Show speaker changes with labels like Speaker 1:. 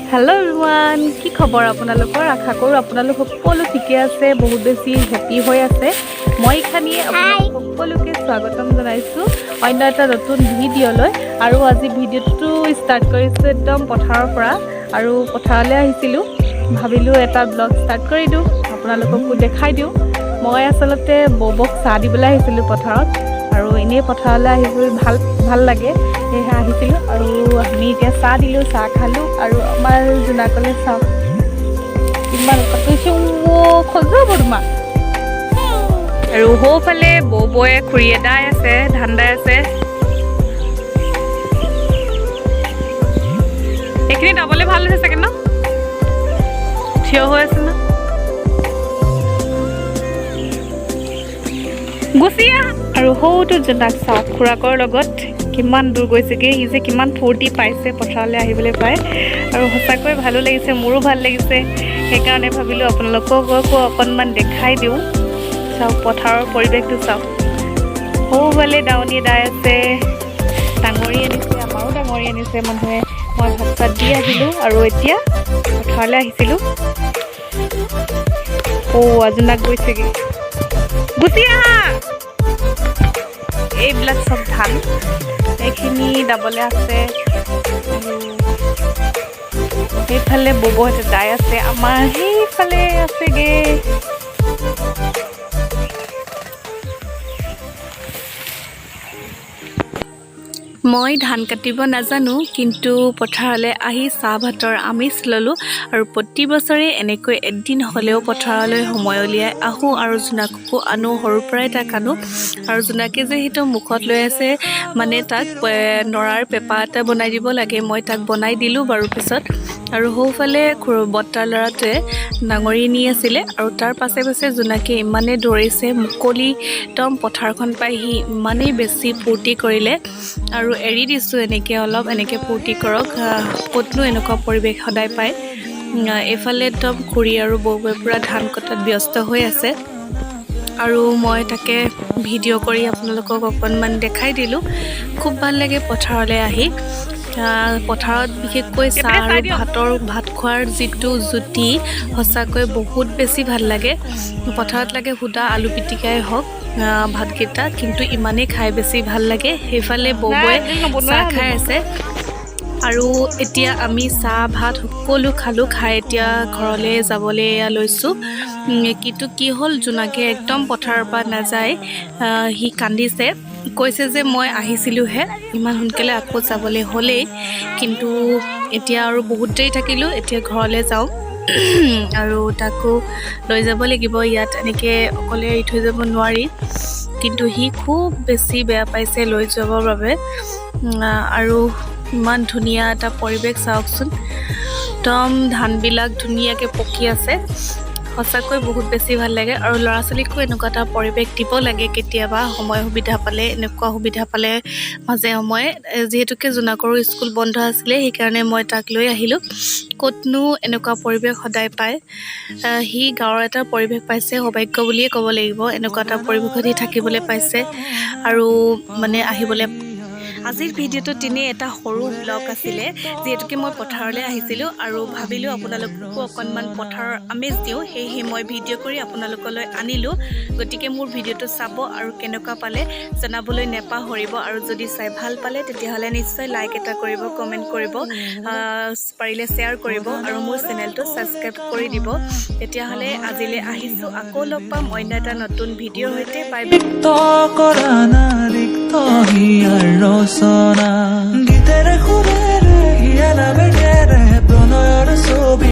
Speaker 1: Hello everyone, কি খবৰ আপোনালোকৰ আশা কৰো আপোনালোক সকলো ঠিকে আছে বহুত বেছি হেপি হৈ আছে মই খানি আপোনালোক সকলোকে স্বাগতম জনাইছো অন্য এটা নতুন ভিডিঅলৈ আৰু আজি ভিডিঅটো ষ্টাৰ্ট কৰিছো একদম পথাৰৰ পৰা আৰু পথাৰলৈ আহিছিলো ভাবিলো এটা ব্লগ ষ্টাৰ্ট কৰি দিও আপোনালোককো দেখাই দিও মই আসলতে ববক চাহ দিবলৈ আহিছিলো পথাৰত আৰু ইনে পথাৰলৈ আহিবলৈ ভাল লাগে এহে আহিছিলো আৰু আমি এতিয়া চাহ দিলো চাহ খালো আৰু আমাৰ জুনাকলে চাহ ইমান কতৈছো খজা বৰমা আৰু হোফালে ববয়ে খুৰি এদাই আছে ধান্দাই আছে এখিনি ডাবলে ভাল হৈছে চাগে ন থিয় হৈ আছে না গুছিয়া আৰু হৌটো জনাক চাও খুৰাকৰ লগত কিমান দূৰ গৈছেগে ই যে কিমান ফূৰ্তি পাইছে পথাৰলৈ আহিবলৈ পায় আৰু সঁচাকৈ ভালো লাগিছে মোৰো ভাল লাগিছে সেইকাৰণে ভাবিলো আপোনালোককো অকণমান দেখাই দিওঁ চাও পথাৰৰ পৰিৱেশটো চাও সৌফালে ডাউনি দাই আছে ডাঙৰি আনিছে আমাৰো ডাঙৰি আনিছে মানুহে মই ভাত চাত দি আহিলো আৰু এতিয়া পথাৰলৈ আহিছিলো আজনাক গৈছেগে গুচি আহা এইবিলাক সব ধান এইখিনি ডাবলে আছে সেইফালে ববহতে দাই আছে আমাৰ সেইফালে আছেগে মই ধান কাটিব নাজানো কিন্তু পথাৰলৈ আহি চাহ ভাতৰ আমিষ ললো আৰু প্ৰতি বছৰে এনেকৈ এদিন হলেও পথাৰলৈ সময় উলিয়াই আহো আৰু জুনাককো আনো সৰুৰ পৰাই তাক আনো আৰু জুনাকে যে হিটো মুখত লৈ আছে মানে তাক নৰাৰ পেপা এটা বনাই দিব লাগে মই তাক বনাই দিলো বাৰু পিছত আৰু হোফালে বট্টাৰ লৰাটোৱে ডাঙৰি নি আছিলে আৰু তাৰ পাছে পাছে জুনাকে ইমানে দৌৰিছে মুকলি একদম পথাৰখন পাই সি ইমানেই বেছি ফূৰ্তি কৰিলে আৰু এৰি দিছো এনেকে ফূৰ্তি কৰক কতনো এনেকুৱা পৰিৱেশ সদায় পায় এফালে একদম খুৰি আৰু বৌৱে পুৰা ধান কটাত ব্যস্ত হৈ আছে আৰু মই তাকে ভিডিঅ' কৰি আপোনালোকক অকণমান দেখাই দিলো খুব ভাল লাগে পথাৰলৈ আহি পথাৰত বিশেষকৈ চাহ আৰু ভাত খোৱাৰ যিটো জুতি সঁচাকৈ বহুত বেছি ভাল লাগে পথাৰত লাগে সুদা আলু পিটিকাই হওক ভাতকেইটা কিন্তু ইমানেই খাই বেছি ভাল লাগে সেইফালে বৌৱে চাহ খাই আছে আৰু এতিয়া আমি চাহ ভাত সকলো খালো খাই এতিয়া ঘৰলৈ যাবলৈ লৈছো কিন্তু কি হ'ল জুনাকে একদম পথাৰৰ পৰা নাযায় সি কান্দিছে কৈছে যে মই আহিছিলোহে ইমান সোনকালে আকৌ যাবলৈ হ'লেই কিন্তু এতিয়া আৰু বহুত দেৰি থাকিলো এতিয়া ঘৰলৈ যাওঁ আৰু তাকো লৈ যাব লাগিব ইয়াত এনেকে অকলে এৰি থৈ যাব নোৱাৰি কিন্তু সি খুব বেছি বেয়া পাইছে লৈ যাবৰ বাবে আৰু ইমান ধুনীয়া এটা পৰিৱেশ চাওকচোন একদম ধানবিলাক ধুনীয়াকৈ পকি আছে সঁচাকৈ বহুত বেছি ভাল লাগে আৰু ল'ৰা ছোৱালীকো এনেকুৱা এটা পৰিৱেশ দিব লাগে কেতিয়াবা সময় সুবিধা পালে এনেকুৱা সুবিধা পালে মাজে সময়ে যিহেতুকে জোনাকৰো স্কুল বন্ধ আছিলে সেইকাৰণে মই তাক লৈ আহিলোঁ ক'তনো এনেকুৱা পৰিৱেশ সদায় পায় সি গাঁৱৰ এটা পৰিৱেশ পাইছে সৌভাগ্য বুলিয়ে ক'ব লাগিব এনেকুৱা এটা পৰিৱেশত সি থাকিবলৈ পাইছে আৰু মানে আহিবলৈ আজিৰ ভিডিঅ'টো তিনি এটা সৰু ব্লগ আছিলে যেহেতুকে মই পথাৰলৈ আহিছিলোঁ আৰু ভাবিলোঁ আপোনালোককো অকণমান পথাৰৰ আমেজ দিওঁ সেয়েহে মই ভিডিঅ' কৰি আপোনালোকলৈ আনিলোঁ গতিকে মোৰ ভিডিঅ'টো চাব আৰু কেনেকুৱা পালে জনাবলৈ নেপাহৰিব আৰু যদি চাই ভাল পালে তেতিয়াহ'লে নিশ্চয় লাইক এটা কৰিব কমেণ্ট কৰিব পাৰিলে শ্বেয়াৰ কৰিব আৰু মোৰ চেনেলটো ছাবস্ক্ৰাইব কৰি দিব তেতিয়াহ'লে আজিলৈ আহিছোঁ আকৌ লগ পাম অন্য এটা নতুন ভিডিঅ'ৰ সৈতে পাই